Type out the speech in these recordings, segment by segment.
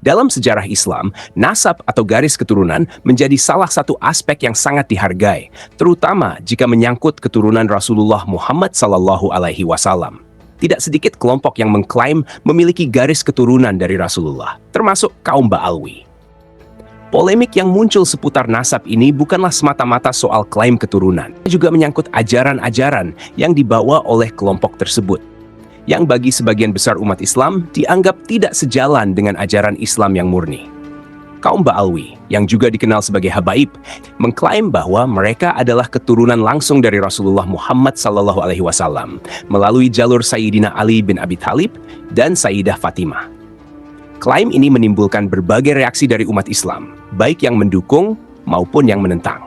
Dalam sejarah Islam, nasab atau garis keturunan menjadi salah satu aspek yang sangat dihargai, terutama jika menyangkut keturunan Rasulullah Muhammad SAW. Tidak sedikit kelompok yang mengklaim memiliki garis keturunan dari Rasulullah, termasuk kaum Ba'alwi. Polemik yang muncul seputar nasab ini bukanlah semata-mata soal klaim keturunan, juga menyangkut ajaran-ajaran yang dibawa oleh kelompok tersebut, yang bagi sebagian besar umat Islam dianggap tidak sejalan dengan ajaran Islam yang murni. Kaum Ba'alwi, yang juga dikenal sebagai Habaib, mengklaim bahwa mereka adalah keturunan langsung dari Rasulullah Muhammad SAW melalui jalur Sayyidina Ali bin Abi Thalib dan Sayyidah Fatimah. Klaim ini menimbulkan berbagai reaksi dari umat Islam, baik yang mendukung maupun yang menentang.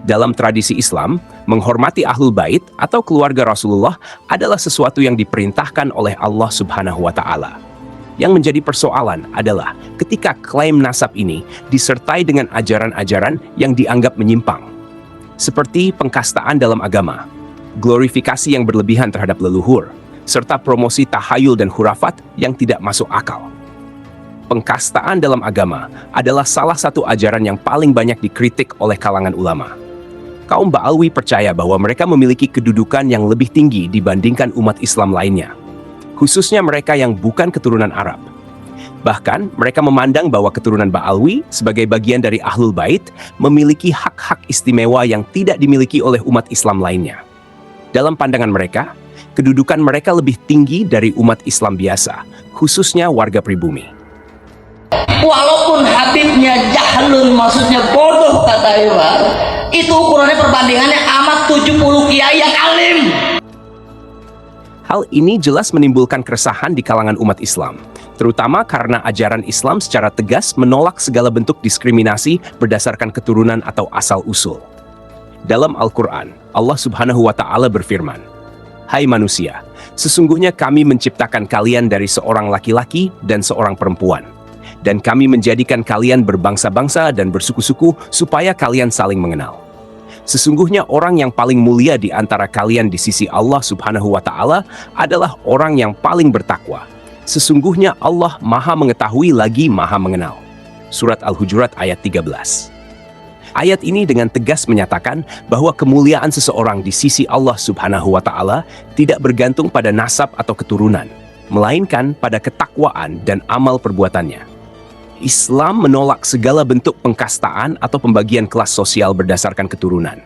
Dalam tradisi Islam, menghormati Ahlul Bait atau keluarga Rasulullah adalah sesuatu yang diperintahkan oleh Allah Subhanahu wa Ta'ala. Yang menjadi persoalan adalah ketika klaim nasab ini disertai dengan ajaran-ajaran yang dianggap menyimpang, seperti pengkastaan dalam agama, glorifikasi yang berlebihan terhadap leluhur, serta promosi tahayul dan khurafat yang tidak masuk akal. Pengkastaan dalam agama adalah salah satu ajaran yang paling banyak dikritik oleh kalangan ulama. Kaum Ba'alwi percaya bahwa mereka memiliki kedudukan yang lebih tinggi dibandingkan umat Islam lainnya, khususnya mereka yang bukan keturunan Arab. Bahkan, mereka memandang bahwa keturunan Ba'alwi sebagai bagian dari Ahlul Bait memiliki hak-hak istimewa yang tidak dimiliki oleh umat Islam lainnya. Dalam pandangan mereka, kedudukan mereka lebih tinggi dari umat Islam biasa, khususnya warga pribumi. Walaupun Habibnya jahlun, maksudnya bodoh, kata Iwan, itu ukurannya perbandingannya amat 70 kiai yang alim. Hal ini jelas menimbulkan keresahan di kalangan umat Islam, terutama karena ajaran Islam secara tegas menolak segala bentuk diskriminasi berdasarkan keturunan atau asal-usul. Dalam Al-Quran, Allah Subhanahu wa Ta'ala berfirman, "Hai manusia, sesungguhnya kami menciptakan kalian dari seorang laki-laki dan seorang perempuan, dan kami menjadikan kalian berbangsa-bangsa dan bersuku-suku supaya kalian saling mengenal. Sesungguhnya orang yang paling mulia di antara kalian di sisi Allah Subhanahu wa Ta'ala adalah orang yang paling bertakwa. Sesungguhnya Allah Maha Mengetahui lagi Maha Mengenal." Surat Al-Hujurat ayat 13. Ayat ini dengan tegas menyatakan bahwa kemuliaan seseorang di sisi Allah Subhanahu wa Ta'ala tidak bergantung pada nasab atau keturunan, melainkan pada ketakwaan dan amal perbuatannya. Islam menolak segala bentuk pengkastaan atau pembagian kelas sosial berdasarkan keturunan.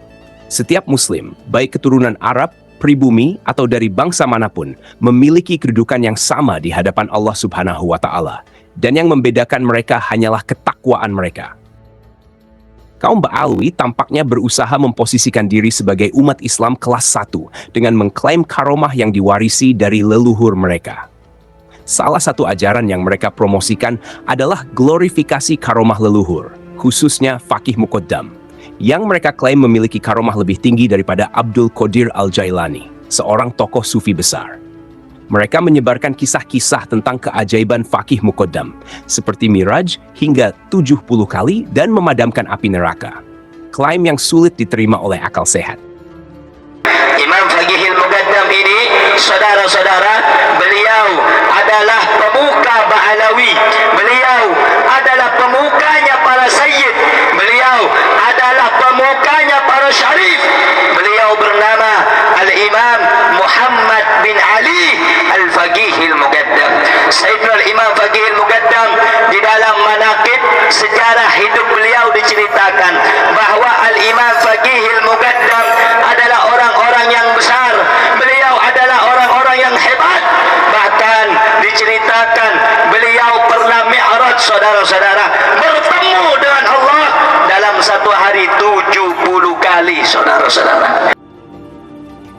Setiap Muslim, baik keturunan Arab, pribumi, atau dari bangsa manapun, memiliki kedudukan yang sama di hadapan Allah Subhanahu wa Ta'ala, dan yang membedakan mereka hanyalah ketakwaan mereka. Kaum Ba'alwi tampaknya berusaha memposisikan diri sebagai umat Islam kelas 1 dengan mengklaim karomah yang diwarisi dari leluhur mereka. Salah satu ajaran yang mereka promosikan adalah glorifikasi karomah leluhur, khususnya Faqih Muqaddam, yang mereka klaim memiliki karomah lebih tinggi daripada Abdul Qadir Al-Jailani, seorang tokoh sufi besar. Mereka menyebarkan kisah-kisah tentang keajaiban Faqih Muqaddam, seperti Miraj hingga 70 kali dan memadamkan api neraka. Klaim yang sulit diterima oleh akal sehat. Imam Faqihil Muqaddam ini, saudara-saudara, beliau adalah pemuka Ba'alawi. Beliau adalah pemukanya para sayyid. Beliau adalah pemukanya para syarif. Beliau bernama Al-Imam Muhammad bin Ali Al-Faqihil Muqaddam. Sayyidina Al-Imam Faqihil Muqaddam, di dalam manaqib sejarah hidup beliau diceritakan bahwa Al-Imam Faqihil Muqaddam adalah orang-orang yang besar. Beliau adalah orang-orang yang hebat. Bahkan diceritakan beliau pernah mi'raj, saudara-saudara, bertemu dengan Allah dalam satu hari 70 kali, saudara-saudara.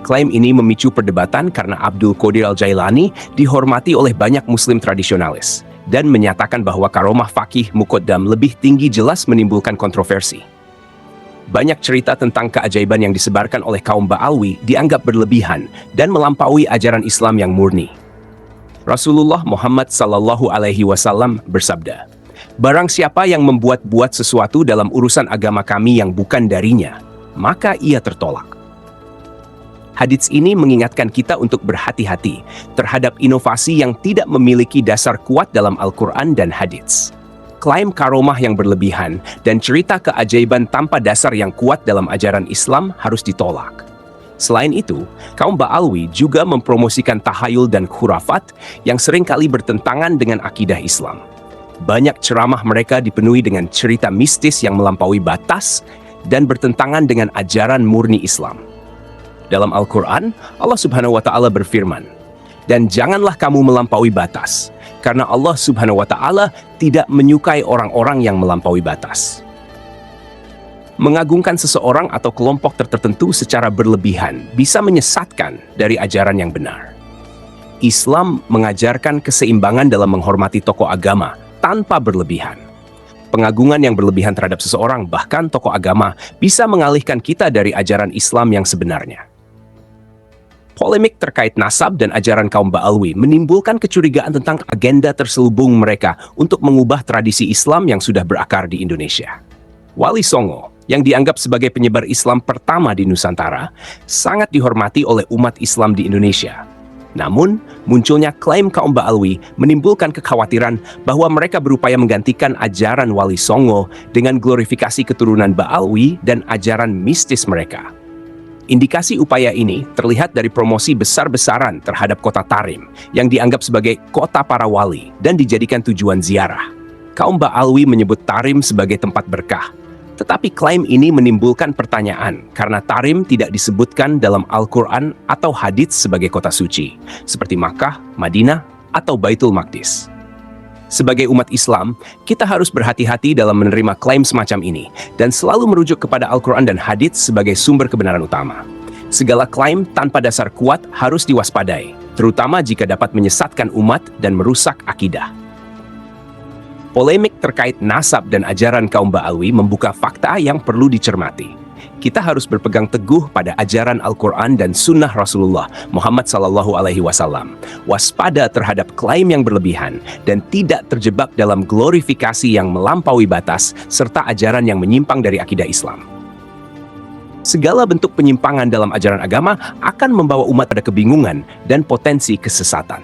Klaim ini memicu perdebatan karena Abdul Qadir Al-Jailani dihormati oleh banyak Muslim tradisionalis dan menyatakan bahwa karomah Faqih Muqaddam lebih tinggi jelas menimbulkan kontroversi. Banyak cerita tentang keajaiban yang disebarkan oleh kaum Ba'alwi dianggap berlebihan dan melampaui ajaran Islam yang murni. Rasulullah Muhammad SAW bersabda, "Barang siapa yang membuat-buat sesuatu dalam urusan agama kami yang bukan darinya, maka ia tertolak." Hadits ini mengingatkan kita untuk berhati-hati terhadap inovasi yang tidak memiliki dasar kuat dalam Al-Quran dan hadits. Klaim karomah yang berlebihan dan cerita keajaiban tanpa dasar yang kuat dalam ajaran Islam harus ditolak. Selain itu, kaum Ba'alwi juga mempromosikan tahayul dan khurafat yang seringkali bertentangan dengan akidah Islam. Banyak ceramah mereka dipenuhi dengan cerita mistis yang melampaui batas dan bertentangan dengan ajaran murni Islam. Dalam Al-Quran, Allah Subhanahu wa Ta'ala berfirman, "Dan janganlah kamu melampaui batas, karena Allah Subhanahu wa Ta'ala tidak menyukai orang-orang yang melampaui batas." Mengagungkan seseorang atau kelompok tertentu secara berlebihan bisa menyesatkan dari ajaran yang benar. Islam mengajarkan keseimbangan dalam menghormati tokoh agama tanpa berlebihan. Pengagungan yang berlebihan terhadap seseorang, bahkan tokoh agama, bisa mengalihkan kita dari ajaran Islam yang sebenarnya. Polemik terkait nasab dan ajaran kaum Ba'alwi menimbulkan kecurigaan tentang agenda terselubung mereka untuk mengubah tradisi Islam yang sudah berakar di Indonesia. Wali Songo, yang dianggap sebagai penyebar Islam pertama di Nusantara, sangat dihormati oleh umat Islam di Indonesia. Namun, munculnya klaim kaum Ba'alwi menimbulkan kekhawatiran bahwa mereka berupaya menggantikan ajaran Wali Songo dengan glorifikasi keturunan Ba'alwi dan ajaran mistis mereka. Indikasi upaya ini terlihat dari promosi besar-besaran terhadap kota Tarim yang dianggap sebagai kota para wali dan dijadikan tujuan ziarah. Kaum Ba'alwi menyebut Tarim sebagai tempat berkah. Tetapi klaim ini menimbulkan pertanyaan karena Tarim tidak disebutkan dalam Al-Quran atau hadits sebagai kota suci, seperti Makkah, Madinah, atau Baitul Maqdis. Sebagai umat Islam, kita harus berhati-hati dalam menerima klaim semacam ini dan selalu merujuk kepada Al-Quran dan hadits sebagai sumber kebenaran utama. Segala klaim tanpa dasar kuat harus diwaspadai, terutama jika dapat menyesatkan umat dan merusak akidah. Polemik terkait nasab dan ajaran kaum Ba'alwi membuka fakta yang perlu dicermati. Kita harus berpegang teguh pada ajaran Al-Quran dan Sunnah Rasulullah Muhammad SAW. Waspada terhadap klaim yang berlebihan dan tidak terjebak dalam glorifikasi yang melampaui batas serta ajaran yang menyimpang dari akidah Islam. Segala bentuk penyimpangan dalam ajaran agama akan membawa umat pada kebingungan dan potensi kesesatan.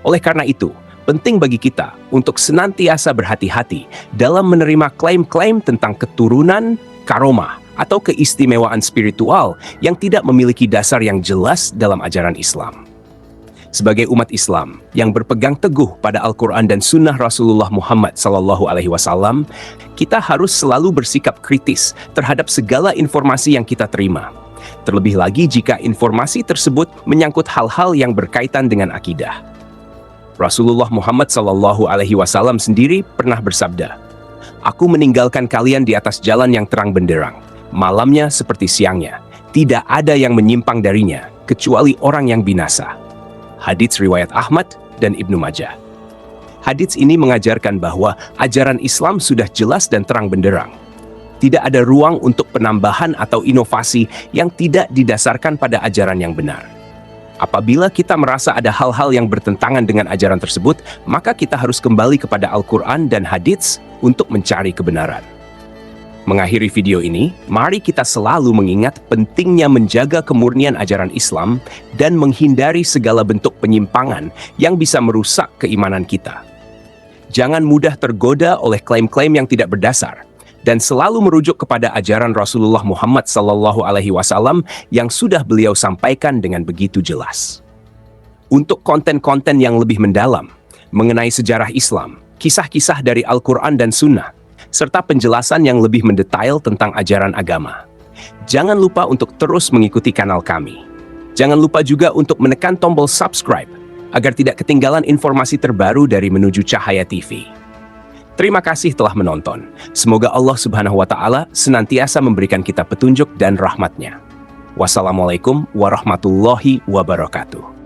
Oleh karena itu, penting bagi kita untuk senantiasa berhati-hati dalam menerima klaim-klaim tentang keturunan, karomah, atau keistimewaan spiritual yang tidak memiliki dasar yang jelas dalam ajaran Islam. Sebagai umat Islam yang berpegang teguh pada Al-Quran dan Sunnah Rasulullah Muhammad SAW, kita harus selalu bersikap kritis terhadap segala informasi yang kita terima. Terlebih lagi jika informasi tersebut menyangkut hal-hal yang berkaitan dengan akidah. Rasulullah Muhammad SAW sendiri pernah bersabda, "Aku meninggalkan kalian di atas jalan yang terang benderang, malamnya seperti siangnya. Tidak ada yang menyimpang darinya, kecuali orang yang binasa." Hadits riwayat Ahmad dan Ibnu Majah. Hadits ini mengajarkan bahwa ajaran Islam sudah jelas dan terang benderang. Tidak ada ruang untuk penambahan atau inovasi yang tidak didasarkan pada ajaran yang benar. Apabila kita merasa ada hal-hal yang bertentangan dengan ajaran tersebut, maka kita harus kembali kepada Al-Quran dan hadits untuk mencari kebenaran. Mengakhiri video ini, mari kita selalu mengingat pentingnya menjaga kemurnian ajaran Islam dan menghindari segala bentuk penyimpangan yang bisa merusak keimanan kita. Jangan mudah tergoda oleh klaim-klaim yang tidak berdasar, dan selalu merujuk kepada ajaran Rasulullah Muhammad SAW yang sudah beliau sampaikan dengan begitu jelas. Untuk konten-konten yang lebih mendalam mengenai sejarah Islam, kisah-kisah dari Al-Quran dan Sunnah, serta penjelasan yang lebih mendetail tentang ajaran agama, jangan lupa untuk terus mengikuti kanal kami. Jangan lupa juga untuk menekan tombol subscribe agar tidak ketinggalan informasi terbaru dari Menuju Cahaya TV. Terima kasih telah menonton. Semoga Allah Subhanahu wa Ta'ala senantiasa memberikan kita petunjuk dan rahmat-Nya. Wassalamualaikum warahmatullahi wabarakatuh.